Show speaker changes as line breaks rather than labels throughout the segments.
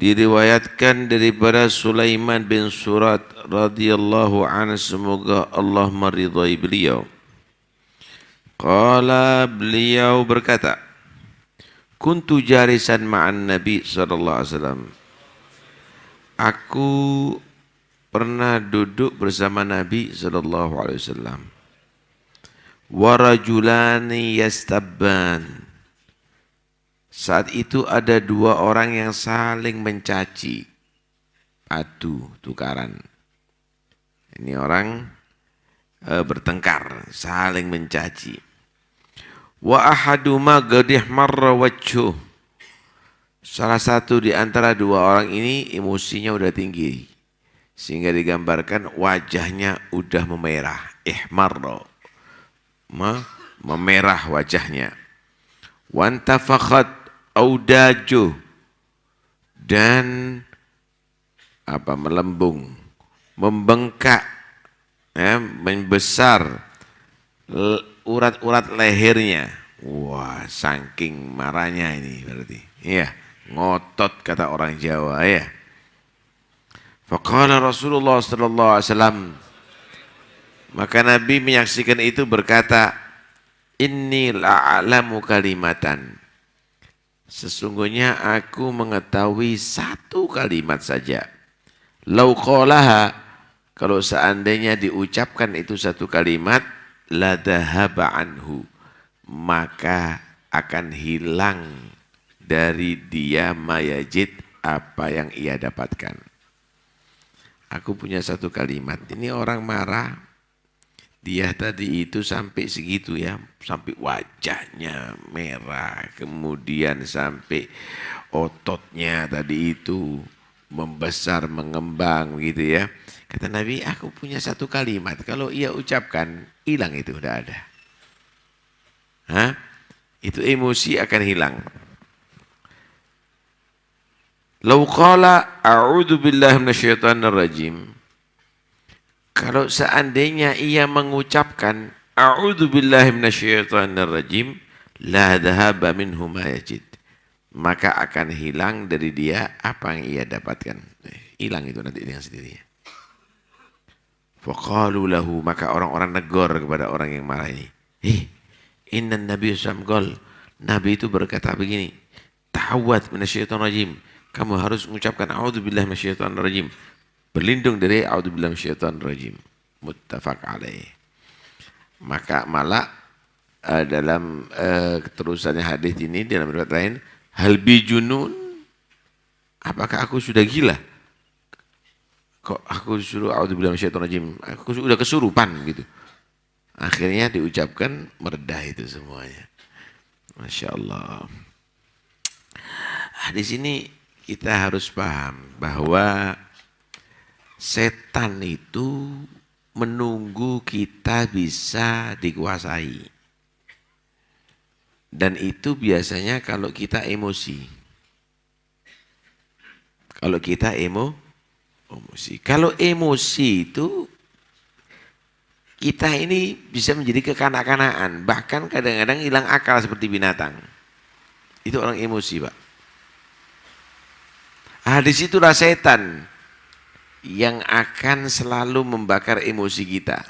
Diriwayatkan daripada Sulaiman bin Surat radhiyallahu anhu, semoga Allah meridhai beliau. Qala, beliau berkata, kuntu jarisan ma'an Nabi sallallahu alaihi wasallam. Aku pernah duduk bersama Nabi sallallahu alaihi wasallam. Wa rajulani yastabban. Saat itu ada dua orang yang saling mencaci, adu, tukaran. Ini orang bertengkar, saling mencaci. Wa ahaduma gadih marra wajhuh. Salah satu di antara dua orang ini emosinya udah tinggi, sehingga digambarkan wajahnya udah memerah. Ihmarra, memerah wajahnya. Wantafakhat audajuh, dan melembung, membengkak, membesar urat-urat lehernya. Wah, saking marahnya ini berarti. Iya, ngotot kata orang Jawa ya. Faqala Rasulullah sallallahu alaihi wasallam, maka Nabi menyaksikan itu berkata, inni la'alamu kalimatan. Sesungguhnya aku mengetahui satu kalimat saja. Lau qalaha, kalau seandainya diucapkan itu satu kalimat, la dhahaba anhu, maka akan hilang dari dia mayajid, apa yang ia dapatkan. Aku punya satu kalimat, ini orang marah, dia tadi itu sampai segitu ya, sampai wajahnya merah, kemudian sampai ototnya tadi itu membesar, mengembang gitu ya. Kata Nabi, aku punya satu kalimat, kalau ia ucapkan, hilang itu, udah ada. Itu emosi akan hilang. Lau qala a'udzu billahi minasyaitonir rajim. Kalau seandainya ia mengucapkan a'udzu billahi minasyaitonir rajim, la dhahaba minhu ma yajid, maka akan hilang dari dia apa yang ia dapatkan. Hilang itu nanti dengan sendirinya. Faqalu lahu, maka orang-orang negor kepada orang yang marah ini. Inna Nabi sallallahu alaihi wasallam, Nabi itu berkata begini, ta'awwadz minasyaitonir rajim. Kamu harus mengucapkan a'udzubillahi minasyaitonir rajim. Berlindung dari a'udzubillahi minasyaitonir rajim. Muttafaq alaih. Maka malah dalam keterusannya hadis ini dalam riwayat lain, hal bi junun, apakah aku sudah gila? Kok aku disuruh a'udzubillahi minasyaitonir rajim? Aku sudah kesurupan gitu. Akhirnya diucapkan, meredah itu semuanya. Masya Allah. Di sini kita harus paham bahwa setan itu menunggu kita bisa dikuasai. Dan itu biasanya kalau kita emosi. Kalau kita emosi. Kalau emosi itu kita ini bisa menjadi kekanak-kanakan. Bahkan kadang-kadang hilang akal seperti binatang. Itu orang emosi, Pak. Disitulah setan yang akan selalu membakar emosi kita.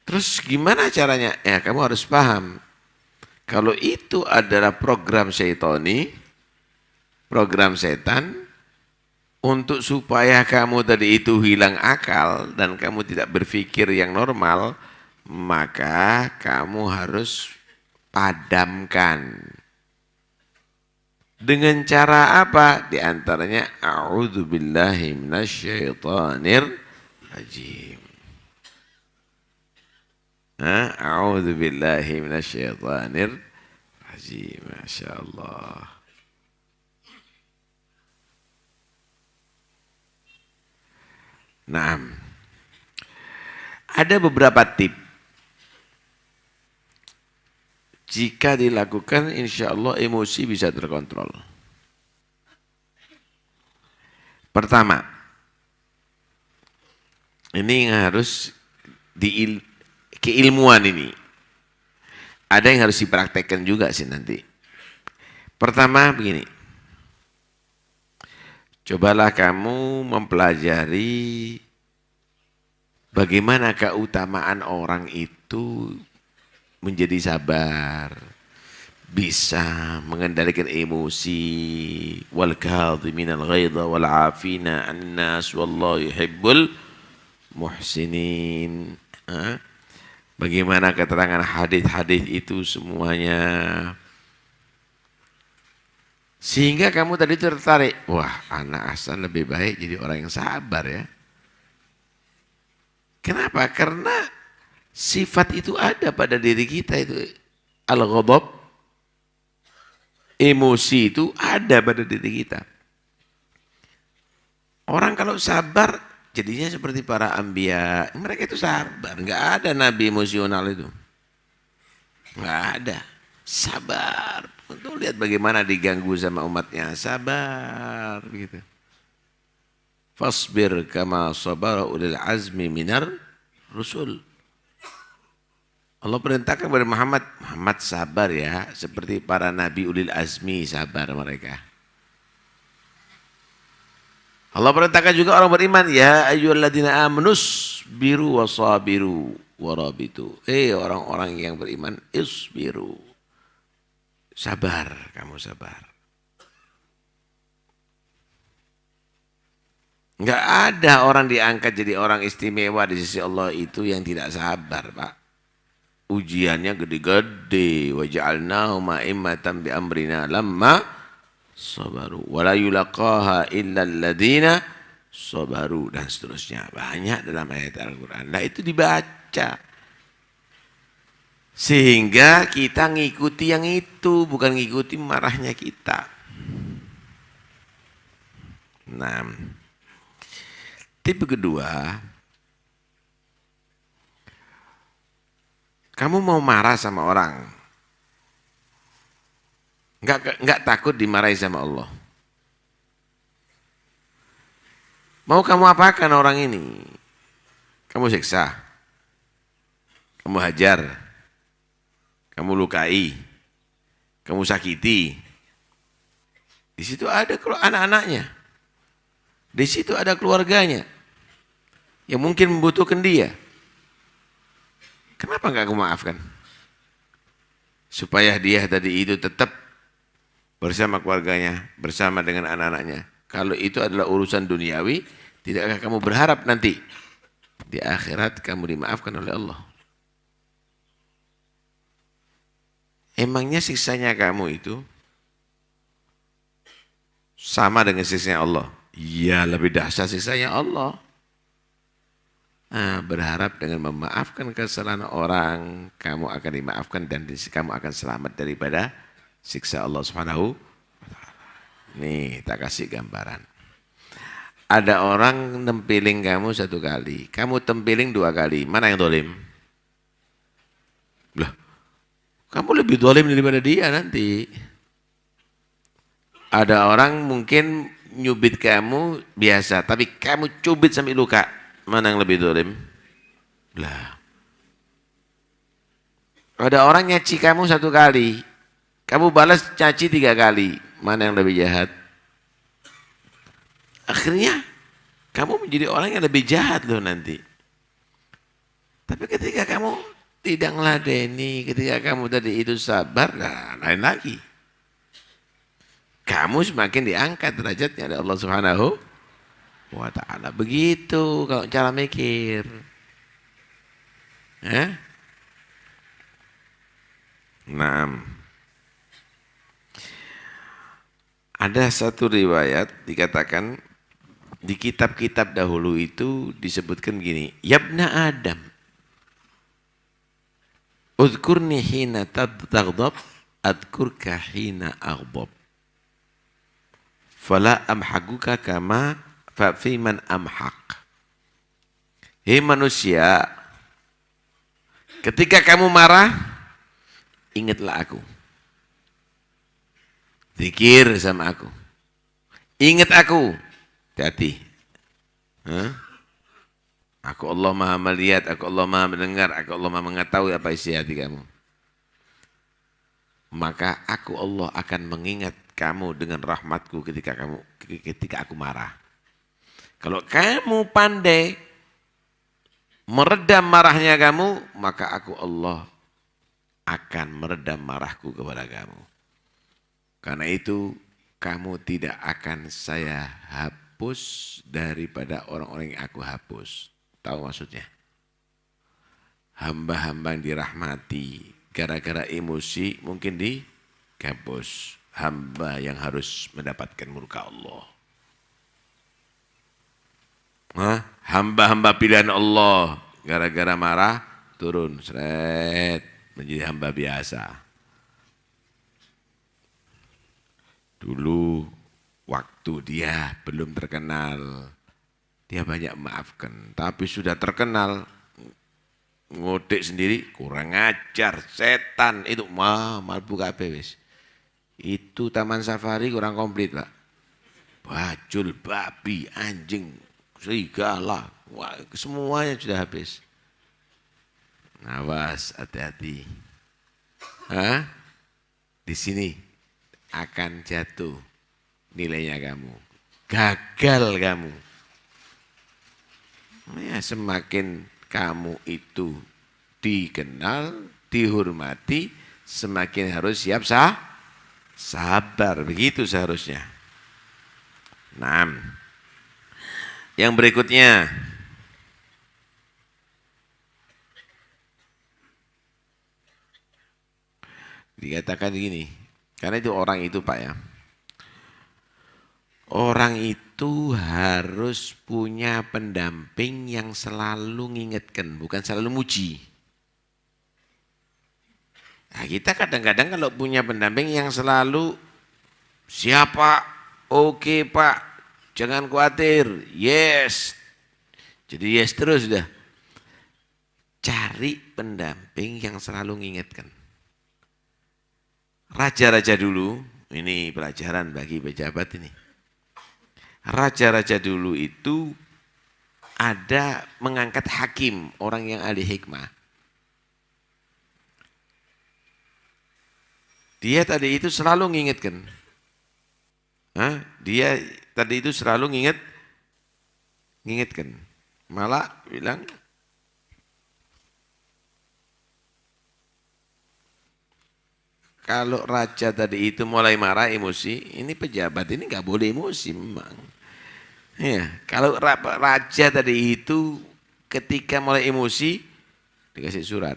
Terus gimana caranya? Ya, kamu harus paham. Kalau itu adalah program syaitani, program setan, untuk supaya kamu tadi itu hilang akal dan kamu tidak berpikir yang normal, maka kamu harus padamkan. Dengan cara apa? Di antaranya a'udzubillahi minasyaitonir rajim. A'udzubillahi minasyaitonir rajim. Masya Allah. Nah, ada beberapa tip. Jika dilakukan, insya Allah emosi bisa terkontrol. Pertama, ini yang harus keilmuan ini. Ada yang harus dipraktekkan juga sih nanti. Pertama begini, cobalah kamu mempelajari bagaimana keutamaan orang itu menjadi sabar, bisa mengendalikan emosi, wal kadhiminal ghaidha wal 'afina 'anil nas wallahu yuhibbul muhsinin. Bagaimana keterangan hadis-hadis itu semuanya. Sehingga kamu tadi tertarik, wah anak Hasan lebih baik jadi orang yang sabar ya. Kenapa? Karena sifat itu ada pada diri kita itu. Al-ghadab, emosi itu ada pada diri kita. Orang kalau sabar jadinya seperti para anbiya. Mereka itu sabar. Enggak ada nabi emosional itu. Enggak ada. Sabar. Untuk lihat bagaimana diganggu sama umatnya. Sabar. Gitu. Fasbir kama sabara ulil azmi minar rusul. Allah perintahkan kepada Muhammad. Muhammad sabar ya. Seperti para nabi ulil azmi sabar mereka. Allah perintahkan juga orang beriman. Ya ayyuhalladzina amanus biru wasabiru warabitu. Orang-orang yang beriman. Isbiru. Sabar, kamu sabar. Enggak ada orang diangkat jadi orang istimewa di sisi Allah itu yang tidak sabar, Pak. Ujiannya gede-gede. Wa ja'alnahum a'immatan bi amrina lamma sabaru. Wa la yulaqaha illa alladziina sabaru dan seterusnya. Banyak dalam ayat Al-Qur'an. Nah, itu dibaca. Sehingga kita ngikuti yang itu, bukan ngikuti marahnya kita. Nah, tipe kedua, kamu mau marah sama orang, enggak takut dimarahi sama Allah. Mau kamu apakan orang ini? Kamu siksa, kamu hajar, kamu lukai, kamu sakiti. Di situ ada anak-anaknya. Di situ ada keluarganya yang mungkin membutuhkan dia. Kenapa enggak kamu maafkan? Supaya dia tadi itu tetap bersama keluarganya, bersama dengan anak-anaknya. Kalau itu adalah urusan duniawi, tidakkah kamu berharap nanti di akhirat kamu dimaafkan oleh Allah? Emangnya siksanya kamu itu sama dengan siksanya Allah? Iya, lebih dahsyat siksanya Allah. Nah, berharap dengan memaafkan kesalahan orang, kamu akan dimaafkan dan kamu akan selamat daripada siksa Allah Subhanahu wa taala. Nih, tak kasih gambaran. Ada orang nempiling kamu 1 kali, kamu tempiling 2 kali. Mana yang zalim? Lah, kamu lebih zalim daripada dia nanti. Ada orang mungkin nyubit kamu biasa, tapi kamu cubit sampai luka. Mana yang lebih zalim? Lah. Ada orang nyaci kamu 1 kali, kamu balas caci 3 kali. Mana yang lebih jahat? Akhirnya kamu menjadi orang yang lebih jahat loh nanti. Tapi ketika kamu tidak meladeni, ketika kamu tadi itu sabar, nah lain lagi. Kamu semakin diangkat derajatnya oleh Allah Subhanahu wa taala. Begitu kalau cara mikir. Nah, ada satu riwayat dikatakan di kitab-kitab dahulu itu disebutkan gini, Yabna Adam, Udhkurni hina taghdab, adkurka hina aghdab. Fala amhaguka kama fa fi man amhaq. Hei manusia, ketika kamu marah, ingatlah aku. Zikir sama aku. Ingat aku. Hati-hati. Aku Allah Maha melihat, aku Allah Maha mendengar, aku Allah Maha mengetahui apa isi hati kamu. maka aku Allah akan mengingat kamu dengan rahmatku ketika aku marah. Kalau kamu pandai meredam marahnya kamu, maka aku Allah akan meredam marahku kepada kamu. Karena itu kamu tidak akan saya hapus daripada orang-orang yang aku hapus. Tahu maksudnya? Hamba-hamba yang dirahmati gara-gara emosi mungkin dihapus. Hamba yang harus mendapatkan murka Allah. Hamba-hamba pilihan Allah gara-gara marah turun seret menjadi hamba biasa. Dulu waktu dia belum terkenal, dia banyak maafkan. Tapi sudah terkenal, ngodik sendiri, kurang ajar, setan. Itu malbu kabeh wis. Itu taman safari kurang komplit, Pak. Bajul, babi, anjing, serigala, wah, semuanya sudah habis. Awas, hati-hati. Di sini akan jatuh nilainya kamu. Gagal kamu. Ya, semakin kamu itu dikenal, dihormati, semakin harus siap sabar. Begitu seharusnya. Nah, yang berikutnya. Dikatakan gini, karena itu orang itu Pak ya. Orang itu harus punya pendamping yang selalu ngingetkan, bukan selalu muji. Nah, kita kadang-kadang kalau punya pendamping yang selalu siapa, oke Pak, jangan khawatir, yes. Jadi yes terus sudah. Cari pendamping yang selalu ngingetkan. Raja-raja dulu, ini pelajaran bagi pejabat ini. Raja-raja dulu itu ada mengangkat hakim, orang yang ahli hikmah. Dia tadi itu selalu ngingetkan. Dia tadi itu selalu ngingetkan. Malah bilang, kalau raja tadi itu mulai marah emosi, ini pejabat ini nggak boleh emosi memang. Ya, kalau raja tadi itu ketika mulai emosi dikasih surat.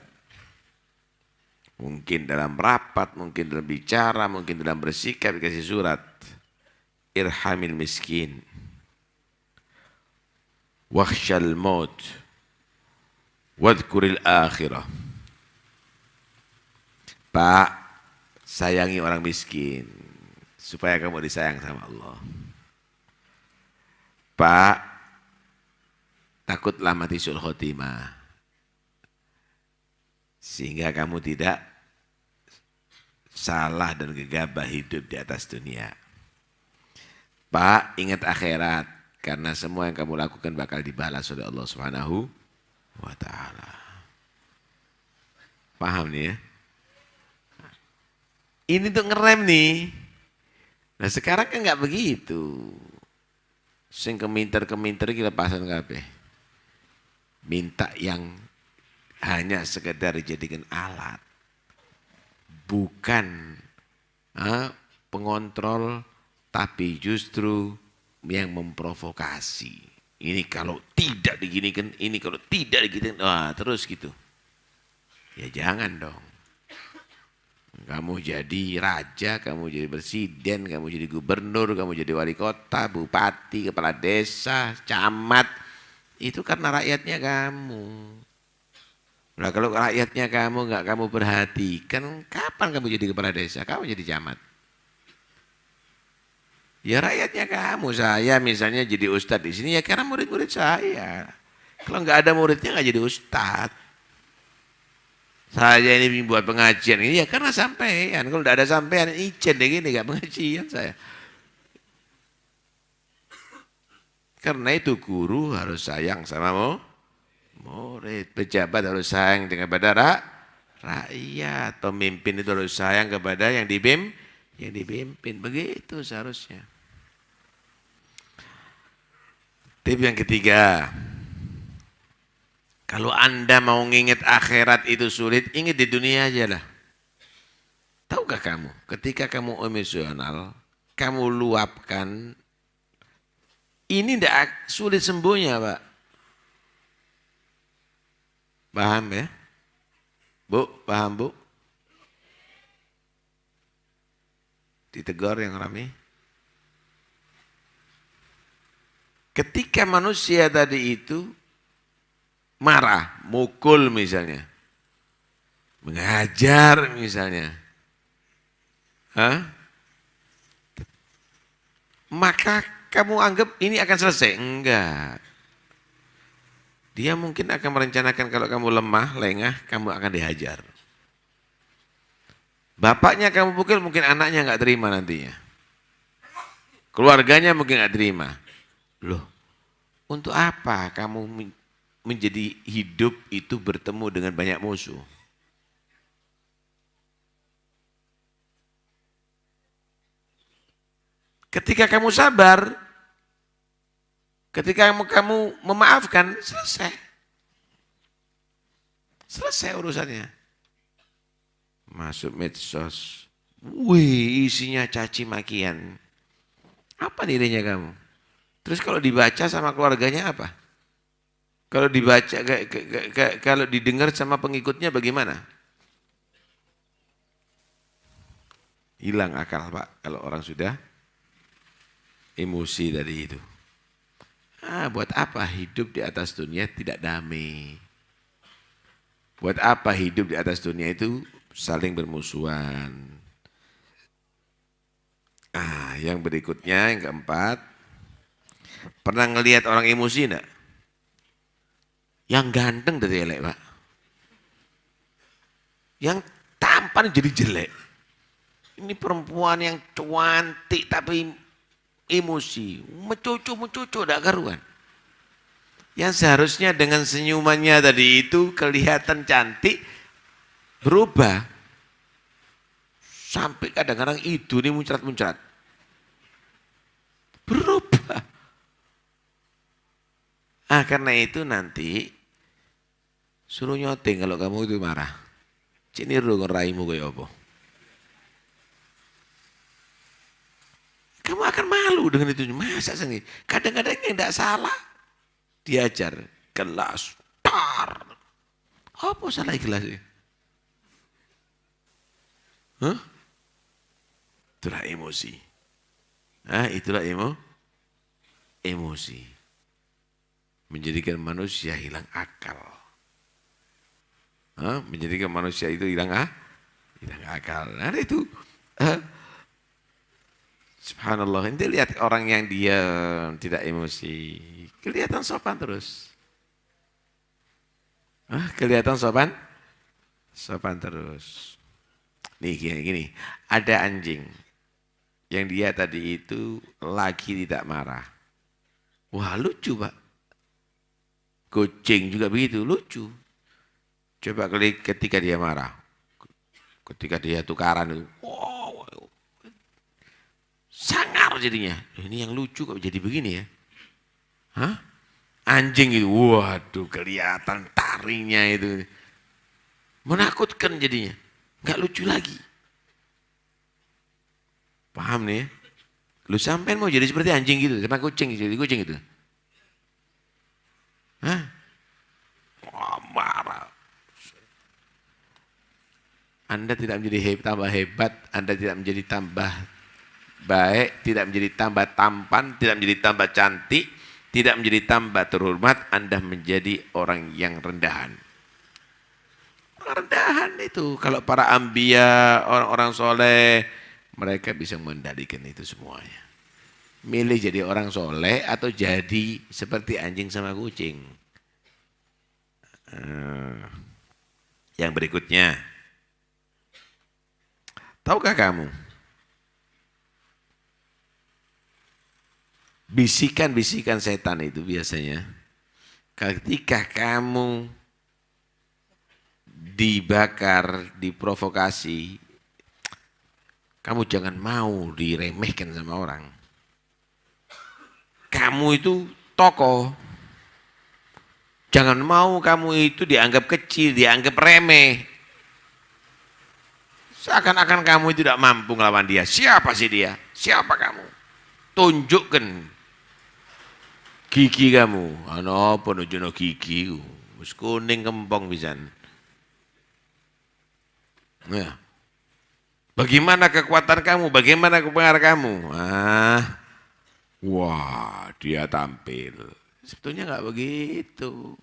Mungkin dalam rapat, mungkin dalam bicara, mungkin dalam bersikap dikasih surat. Irhamil miskin. Wakhshal maut. Wadhkuril akhirah. Pak, sayangi orang miskin supaya kamu disayang sama Allah. Pak, takutlah mati sul khotimah sehingga kamu tidak salah dan gegabah hidup di atas dunia. Pak, ingat akhirat karena semua yang kamu lakukan bakal dibalas oleh Allah Subhanahu wa taala. Paham nih ya? Ini tuh ngerem nih. Nah sekarang kan nggak begitu. Sing keminter kita pasang kabeh. Minta yang hanya sekedar dijadikan alat. Bukan pengontrol, tapi justru yang memprovokasi. Ini kalau tidak diginikan, ini kalau tidak diginikan, terus gitu. Ya jangan dong. Kamu jadi raja, kamu jadi presiden, kamu jadi gubernur, kamu jadi wali kota, bupati, kepala desa, camat. Itu karena rakyatnya kamu. Nah kalau rakyatnya kamu nggak kamu perhatikan, kapan kamu jadi kepala desa, kamu jadi camat? Ya rakyatnya kamu, saya misalnya jadi ustadz di sini ya karena murid-murid saya. Kalau nggak ada muridnya nggak jadi ustadz. Saya ini buat pengajian ini ya karena sampean. Kalau tidak ada sampean, ijen deh gini gak pengajian saya. Karena itu guru harus sayang sama murid. Pejabat harus sayang dengan pada rakyat. Pemimpin itu harus sayang kepada yang dipimpin. Begitu seharusnya. Tip yang ketiga. Kalau Anda mau nginget akhirat itu sulit, ingat di dunia aja lah. Tahukah kamu, ketika kamu emosional, kamu luapkan, ini tidak sulit sembuhnya, Pak. Paham ya? Bu, paham Bu? Ditegur yang rame. Ketika manusia tadi itu marah, mukul misalnya, mengajar misalnya, maka kamu anggap ini akan selesai? Enggak. Dia mungkin akan merencanakan kalau kamu lemah, lengah, kamu akan dihajar. Bapaknya kamu pukul, mungkin anaknya nggak terima nantinya. Keluarganya mungkin nggak terima. Loh, untuk apa kamu menjadi hidup itu bertemu dengan banyak musuh? Ketika kamu sabar, ketika kamu memaafkan, selesai. Selesai urusannya. Masuk medsos, wih isinya caci makian. Apa nilainya kamu? Terus kalau dibaca sama keluarganya apa? Kalau dibaca, kalau didengar sama pengikutnya bagaimana? Hilang akal Pak, kalau orang sudah emosi tadi itu. Buat apa hidup di atas dunia tidak damai? Buat apa hidup di atas dunia itu saling bermusuhan? Yang berikutnya, yang keempat, pernah ngelihat orang emosi enggak? Yang ganteng dari elek Pak. Yang tampan jadi jelek. Ini perempuan yang cantik tapi emosi, mencucu enggak karuan. Yang seharusnya dengan senyumannya tadi itu kelihatan cantik, berubah. Sampai kadang-kadang itu nih muncrat-muncrat. Berubah. Karena itu nanti suruh nyoteng kalau kamu itu marah. Cini niru ngeraimu kayak apa. Kamu akan malu dengan itu. Masa sih? Kadang-kadang yang tidak salah diajar kelas tar. Apa salah kelas ini? Itulah emosi. Itulah emosi. Menjadikan manusia hilang akal. Menjadikan manusia itu hilang akal. Nah itu subhanallah, nanti lihat orang yang dia tidak emosi, kelihatan sopan terus. Kelihatan sopan terus. Nih gini, ada anjing yang dia tadi itu lagi tidak marah. Wah lucu Pak. Kucing juga begitu, lucu. Coba klik ketika dia marah. Ketika dia tukaran itu, wow, sangar jadinya. Ini yang lucu kok jadi begini ya. Anjing itu, waduh kelihatan taringnya itu. Menakutkan jadinya. Enggak lucu lagi. Paham nih? Lu sampean mau jadi seperti anjing gitu, sama kucing, jadi kucing itu. Marah. Anda tidak menjadi tambah hebat, Anda tidak menjadi tambah baik, tidak menjadi tambah tampan, tidak menjadi tambah cantik, tidak menjadi tambah terhormat, Anda menjadi orang yang rendahan. Rendahan itu, kalau para anbiya, orang-orang soleh, mereka bisa mengendalikan itu semuanya. Milih jadi orang soleh atau jadi seperti anjing sama kucing. Yang berikutnya, tahukah kamu? Bisikan-bisikan setan itu biasanya ketika kamu dibakar, diprovokasi, kamu jangan mau diremehkan sama orang. Kamu itu tokoh. Jangan mau kamu itu dianggap kecil, dianggap remeh. Seakan-akan kamu tidak mampu melawan dia. Siapa sih dia? Siapa kamu? Tunjukkan gigi kamu. Ano apa nunjukno gigi? Wis kuning kempong pisan. Nah. Bagaimana kekuatan kamu? Bagaimana kepengaruh kamu? Wah, dia tampil. Sebetulnya nggak begitu.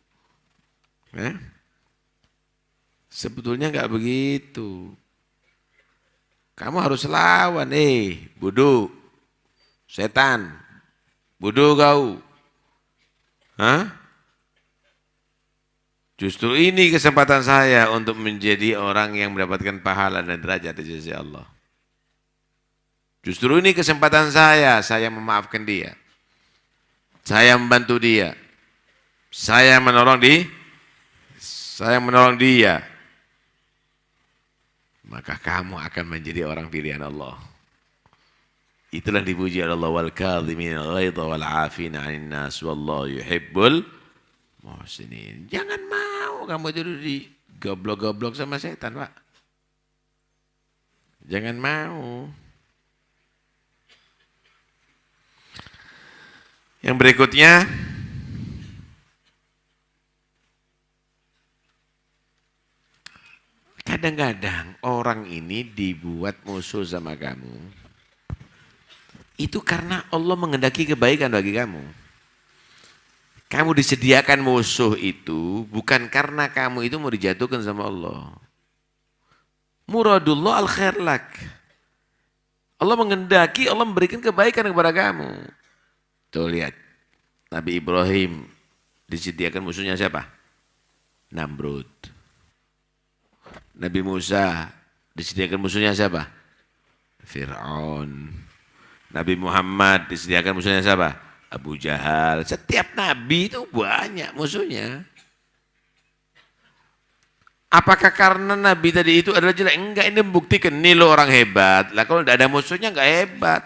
Sebetulnya nggak begitu. Kamu harus lawan, bodoh, setan, bodoh kau. Justru ini kesempatan saya untuk menjadi orang yang mendapatkan pahala dan derajat di sisi Allah. Justru ini kesempatan saya memaafkan dia. Saya membantu dia. Saya menolong dia. Maka kamu akan menjadi orang pilihan Allah. Itulah dipuji oleh Allah, wal kadhiminal ghaidha wal 'afina 'anil nas wallahu yuhibbul muhsinin. Jangan mau kamu tidur di goblok-goblok sama setan, Pak. Jangan mau. Yang berikutnya, kadang-kadang orang ini dibuat musuh sama kamu. Itu karena Allah menghendaki kebaikan bagi kamu. Kamu disediakan musuh itu bukan karena kamu itu mau dijatuhkan sama Allah. Muradullah al-khair lak. Allah menghendaki, Allah memberikan kebaikan kepada kamu. Tuh lihat, Nabi Ibrahim disediakan musuhnya siapa? Namrud. Nabi Musa disediakan musuhnya siapa? Fir'aun. Nabi Muhammad disediakan musuhnya siapa? Abu Jahal. Setiap nabi itu banyak musuhnya. Apakah karena nabi tadi itu adalah jelek? Enggak, ini membuktikan nih lo orang hebat. Lah kalau tidak ada musuhnya enggak hebat.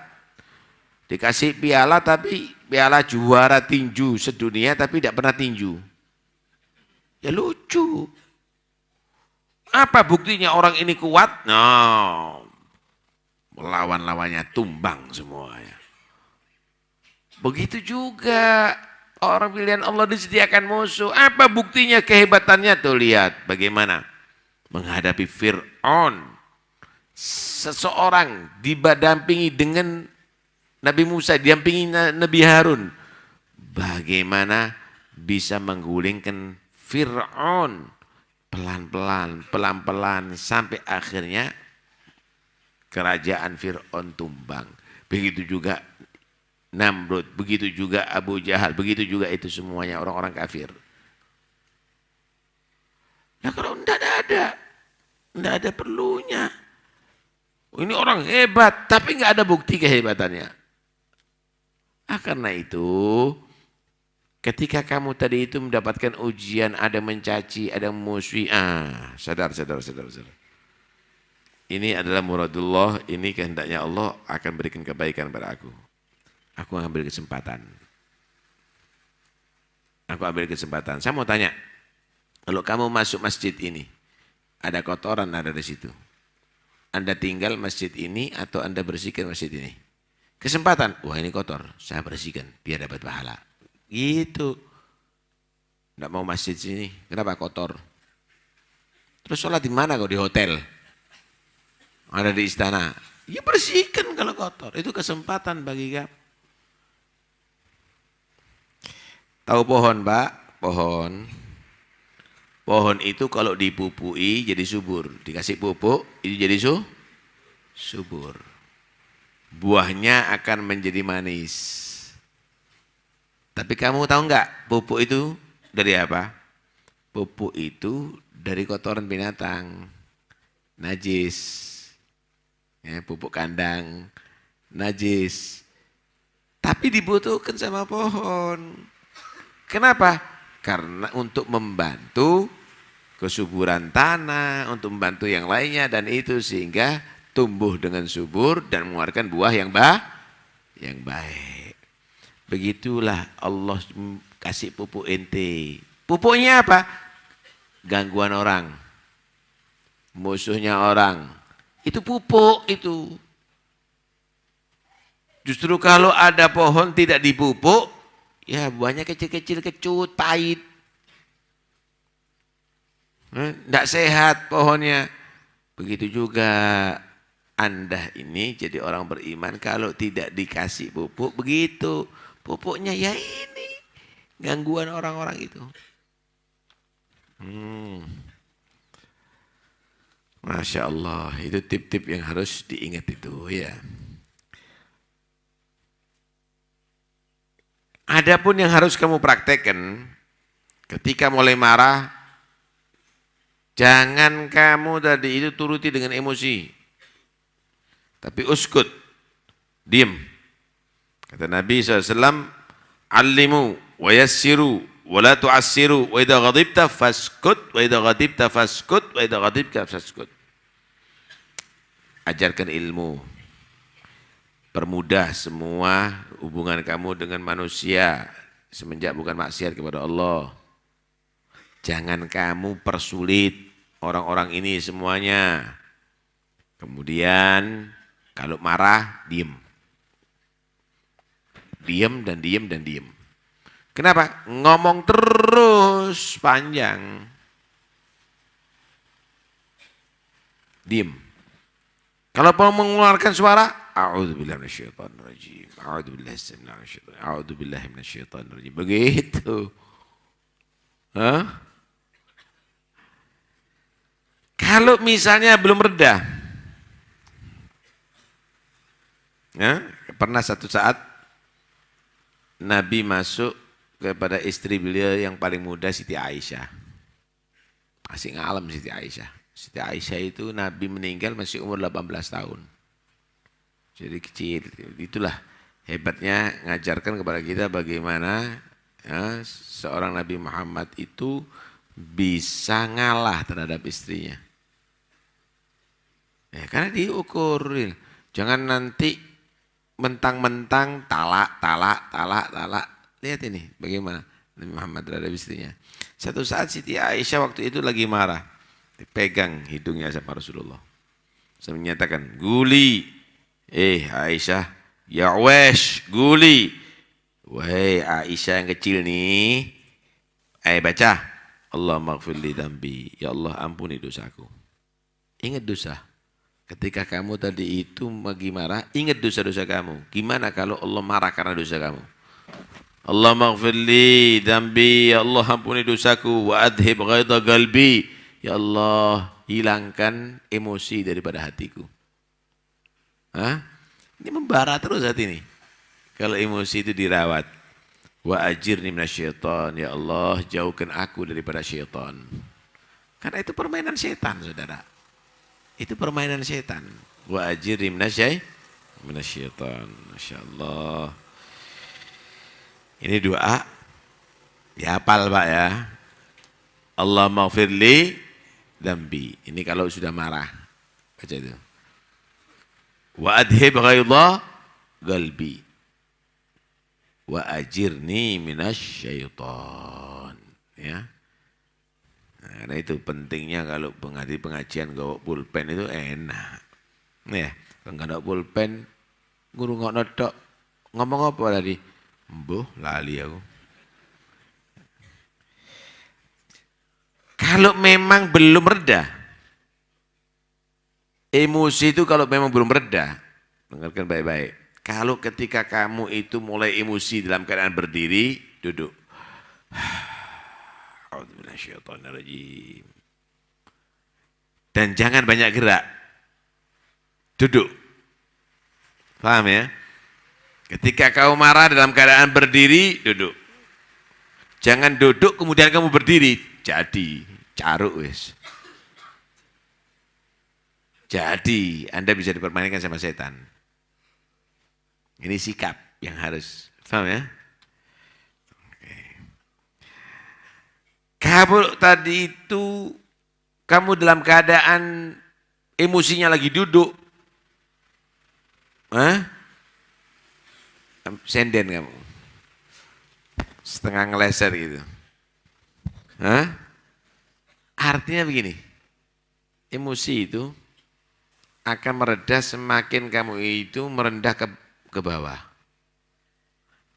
Dikasih piala tapi piala juara tinju sedunia tapi tidak pernah tinju. Ya lucu. Apa buktinya orang ini kuat? No. Lawan-lawannya tumbang semuanya. Begitu juga orang pilihan Allah disediakan musuh. Apa buktinya kehebatannya? Tuh lihat bagaimana menghadapi Fir'aun. Seseorang didampingi dengan Nabi Musa, didampingi Nabi Harun. Bagaimana bisa menggulingkan Fir'aun pelan-pelan sampai akhirnya kerajaan Fir'aun tumbang. Begitu juga Namrud, begitu juga Abu Jahal, begitu juga itu semuanya orang-orang kafir. Nah kalau tidak ada perlunya. Ini orang hebat, tapi nggak ada bukti kehebatannya. Karena itu, ketika kamu tadi itu mendapatkan ujian, ada mencaci, ada memusuhi, sadar. Ini adalah muradullah, ini kehendaknya Allah akan berikan kebaikan pada aku. Aku ambil kesempatan. Saya mau tanya, kalau kamu masuk masjid ini, ada kotoran ada di situ. Anda tinggal masjid ini atau Anda bersihkan masjid ini? Kesempatan, wah ini kotor, saya bersihkan biar dapat pahala. Gitu. Tidak mau masjid sini, kenapa kotor? Terus sholat di mana kok? Di hotel? Ada di istana? Ya bersihkan kalau kotor. Itu kesempatan bagi kamu. Tahu pohon, Pak? Pohon itu kalau dipupui jadi subur. Dikasih pupuk, itu jadi subur. Buahnya akan menjadi manis. Tapi kamu tahu enggak pupuk itu dari apa? Pupuk itu dari kotoran binatang. Najis. Ya, pupuk kandang. Najis. Tapi dibutuhkan sama pohon. Kenapa? Karena untuk membantu kesuburan tanah, untuk membantu yang lainnya, dan itu sehingga tumbuh dengan subur dan mengeluarkan buah yang baik. Begitulah Allah kasih pupuk ente. Pupuknya apa? Gangguan orang, musuhnya orang. Itu pupuk itu. Justru kalau ada pohon tidak dipupuk, ya buahnya kecil-kecil, kecut, pahit. Tidak sehat pohonnya. Begitu juga Anda ini jadi orang beriman kalau tidak dikasih pupuk begitu. Pupuknya ya ini. Gangguan orang-orang itu. Masya Allah, itu tip-tip yang harus diingat itu ya. Adapun yang harus kamu praktekkan ketika mulai marah, jangan kamu tadi itu turuti dengan emosi. Tapi uskut, diam. Kata Nabi SAW, allimu wa yassiru wa la tu'assiru wa idha ghadibta faskut wa idha ghadibta faskut wa idha ghadibta faskut. Ajarkan ilmu. Permudah semua hubungan kamu dengan manusia semenjak bukan maksiat kepada Allah. Jangan kamu persulit orang-orang ini semuanya. Kemudian kalau marah, diam. Diam dan diam dan diam. Kenapa? Ngomong terus panjang. Diam. Kalau mau mengeluarkan suara, a'udzubillahi minasyaitonirrajim. A'udzubillahi minasyaitonirrajim. Begitu. Hah? Kalau misalnya belum reda, ya, pernah satu saat Nabi masuk kepada istri beliau yang paling muda, Siti Aisyah. Masih ngalam Siti Aisyah. Siti Aisyah itu Nabi meninggal masih umur 18 tahun. Jadi kecil. Itulah hebatnya ngajarkan kepada kita bagaimana ya, seorang Nabi Muhammad itu bisa ngalah terhadap istrinya. Ya, karena diukur. Jangan nanti mentang-mentang talak. Lihat ini bagaimana Nabi Muhammad terhadap istrinya. Satu saat Siti Aisyah waktu itu lagi marah. Dipegang hidungnya sama Rasulullah. Saya menyatakan, guli. Aisyah, ya wesh, guli. Wahai Aisyah yang kecil nih. Baca. Allah maghfirli dambi. Ya Allah ampuni dosaku. Ingat dosa. Ketika kamu tadi itu lagi marah, ingat dosa-dosa kamu. Gimana kalau Allah marah karena dosa kamu? Allah maghfirli dambi. Ya Allah ampuni dosaku. Wa adhib ghaidha qalbi. Ya Allah, hilangkan emosi daripada hatiku. Hah? Ini membara terus hati ini. Kalau emosi itu dirawat. Wa ajirni minasyaitan. Ya Allah, jauhkan aku daripada syaitan. Karena itu permainan setan, saudara. Itu permainan setan. Wa ajirni minasyaitan. Masya Allah. Ini doa. Dihafal Pak ya. Allah maghfirli dambi. Ini kalau sudah marah. Baca itu. Wa adhib ghaidha qalbi. Wa ajirni minasyaitan. Ya. Nah, karena itu pentingnya kalau pengajian gawa pulpen itu enak. Ya, kalau enggak ada pulpen guru nggak nodok. Ngomong apa tadi? Mbuh, lali aku. Kalau memang belum reda, emosi itu kalau memang belum reda, dengarkan baik-baik. Kalau ketika kamu itu mulai emosi dalam keadaan berdiri, duduk. Dan jangan banyak gerak. Duduk. Paham ya? Ketika kamu marah dalam keadaan berdiri, duduk. Jangan duduk kemudian kamu berdiri. Jadi, caruk wis. Jadi, Anda bisa dipermainkan sama setan. Ini sikap yang harus. Paham ya? Oke. Kamu tadi itu kamu dalam keadaan emosinya lagi duduk, senden kamu, setengah ngeleser gitu. Artinya begini, emosi itu akan mereda semakin kamu itu merendah ke bawah.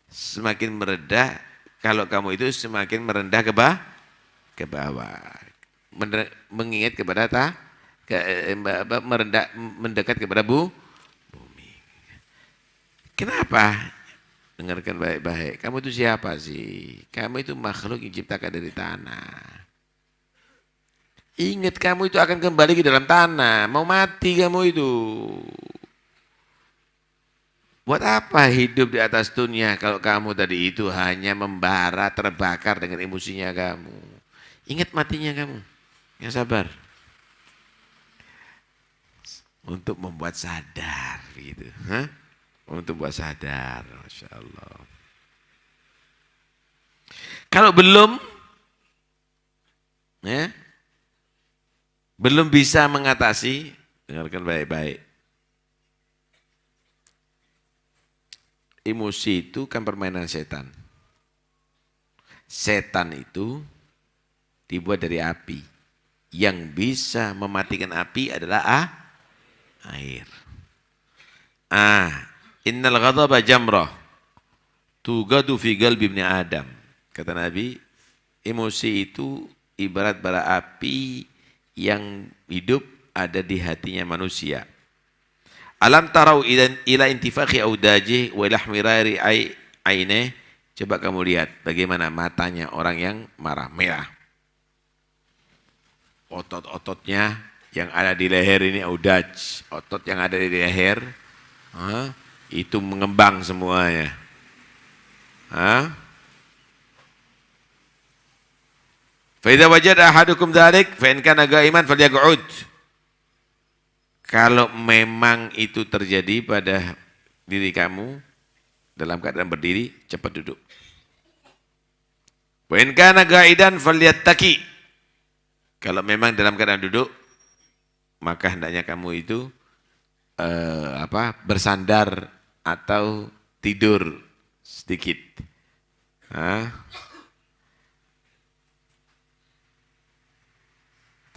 Semakin merendah, kalau kamu itu semakin merendah ke bawah. Mengingat kepada merendah, mendekat kepada bumi. Kenapa? Dengarkan baik-baik. Kamu itu siapa sih? Kamu itu makhluk yang diciptakan dari tanah. Ingat kamu itu akan kembali ke dalam tanah. Mau mati kamu itu. Buat apa hidup di atas dunia kalau kamu tadi itu hanya membara, terbakar dengan emosinya kamu. Ingat matinya kamu. Yang sabar. Untuk membuat sadar. Gitu. Untuk membuat sadar. Masya Allah. Kalau belum, ya, belum bisa mengatasi, dengarkan baik-baik. Emosi itu kan permainan setan. Setan itu dibuat dari api. Yang bisa mematikan api adalah air. Innal ghadaba jamrah tugadu fi qalbi ibni Adam. Kata Nabi, emosi itu ibarat bara api yang hidup ada di hatinya manusia. Alam tarau ila intifakhi audaji wa ilahmirari aine. Coba kamu lihat bagaimana matanya orang yang marah, merah. Otot-ototnya yang ada di leher ini audaj. Otot yang ada di leher itu mengembang semuanya. Fa idza wajada ahadukum dzalik fa in kana qa'iman falyaq'ud. Kalau memang itu terjadi pada diri kamu dalam keadaan berdiri, cepat duduk. Wa in kana qa'idan falyattaqi. Kalau memang dalam keadaan duduk, maka hendaknya kamu itu bersandar atau tidur sedikit.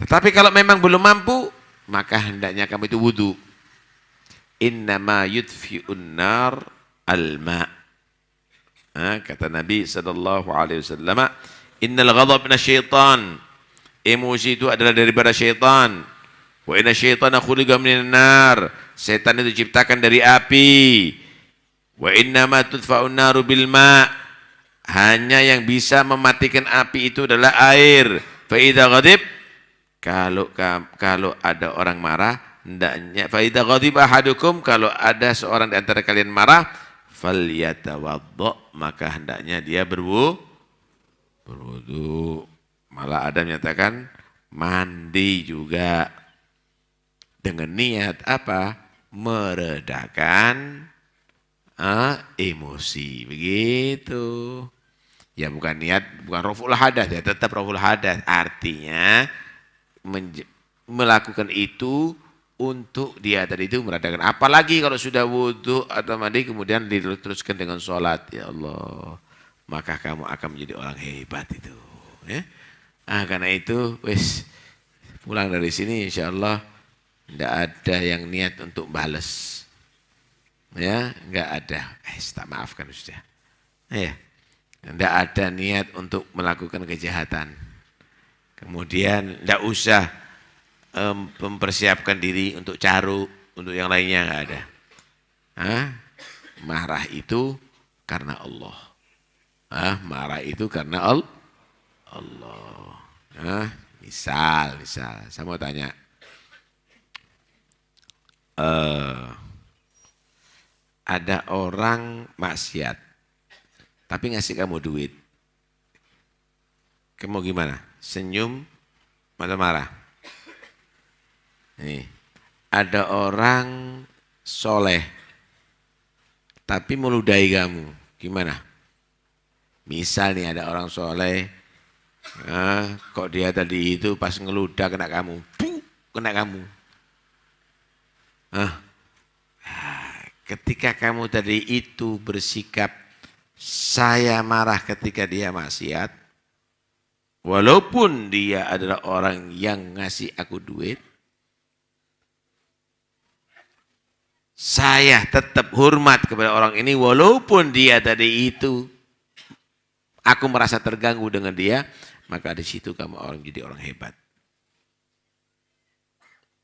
Tetapi kalau memang belum mampu, maka hendaknya kamu itu wudu. Innama yudfi'un nar al-ma'. Kata Nabi SAW, innal ghadab minasyaitan. Emosi itu adalah daripada syaitan. Wa inna syaitana khuliqa minan nar. Setan itu diciptakan dari api. Wa innama tudfa'un naru bil ma'. Hanya yang bisa mematikan api itu adalah air. Fa idza ghadib, kalau ada orang marah, hendaknya fa idza ghadiba ahadukum, kalau ada seorang di antara kalian marah, falyatawaddo, maka hendaknya dia berwudu. Malah ada menyatakan mandi juga dengan niat apa? Meredakan emosi, begitu. Ya bukan niat, bukan raful hadas, ya tetap raful hadas. Artinya melakukan itu untuk dia tadi itu meredakan. Apalagi kalau sudah wudhu atau mandi kemudian diteruskan dengan sholat, ya Allah, maka kamu akan menjadi orang hebat itu. Ya? Karena itu, wis pulang dari sini insya Allah tidak ada yang niat untuk balas, ya, enggak ada. Tak maafkan sudah. Ya, tidak ada niat untuk melakukan kejahatan. Kemudian tidak usah mempersiapkan diri untuk caruk, untuk yang lainnya, enggak ada. Marah itu karena Allah. Marah itu karena Allah. Misal, saya mau tanya. Ada orang maksiat, tapi ngasih kamu duit. Kamu gimana? Senyum atau marah? Nih, ada orang soleh, tapi meludahi kamu. Gimana? Misal nih ada orang soleh, Kok dia tadi itu pas ngeludah kena kamu. Kena kamu. Ketika kamu tadi itu bersikap saya marah ketika dia maksiat, walaupun dia adalah orang yang ngasih aku duit, saya tetap hormat kepada orang ini walaupun dia tadi itu aku merasa terganggu dengan dia, maka di situ kamu orang jadi orang hebat.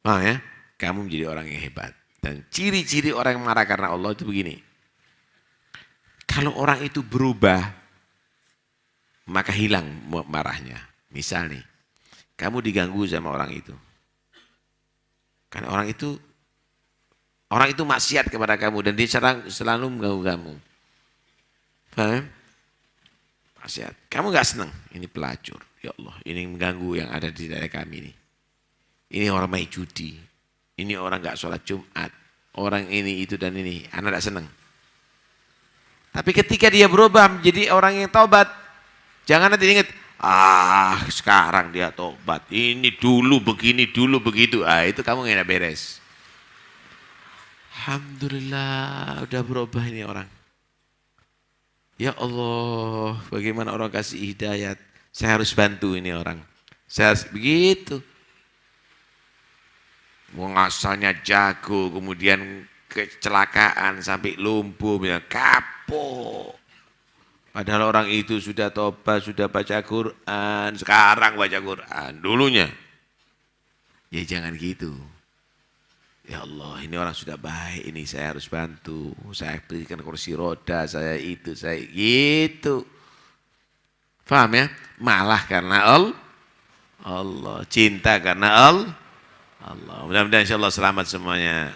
Ya, kamu menjadi orang yang hebat. Dan ciri-ciri orang yang marah karena Allah itu begini. Kalau orang itu berubah, maka hilang marahnya. Misal nih, kamu diganggu sama orang itu. Karena orang itu maksiat kepada kamu dan dia selalu mengganggu kamu. Paham? Maksiat. Kamu gak senang, ini pelacur. Ya Allah, ini mengganggu yang ada di daerah kami ini. Ini orang main judi. Ini orang gak sholat Jumat. Orang ini, itu, dan ini. Anak gak senang. Tapi ketika dia berubah menjadi orang yang taubat, jangan nanti ingat, sekarang dia taubat. Ini dulu begini, dulu begitu. Itu kamu gak beres. Alhamdulillah, udah berubah ini orang. Ya Allah, bagaimana orang kasih hidayat. Saya harus bantu ini orang. Saya harus begitu. Asalnya jago, kemudian kecelakaan sampai lumpuh, kapok. Padahal orang itu sudah tobat, sudah baca Quran, sekarang baca Quran. Dulunya, ya jangan gitu. Ya Allah, ini orang sudah baik, ini saya harus bantu. Saya berikan kursi roda, saya itu, saya gitu. Paham ya? Malah karena Allah, cinta karena Allah. Mudah-mudahan insya Allah selamat semuanya.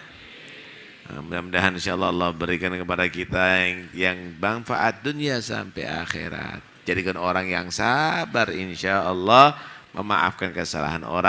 Mudah-mudahan insya Allah berikan kepada kita yang manfaat dunia sampai akhirat. Jadikan orang yang sabar insya Allah, memaafkan kesalahan orang.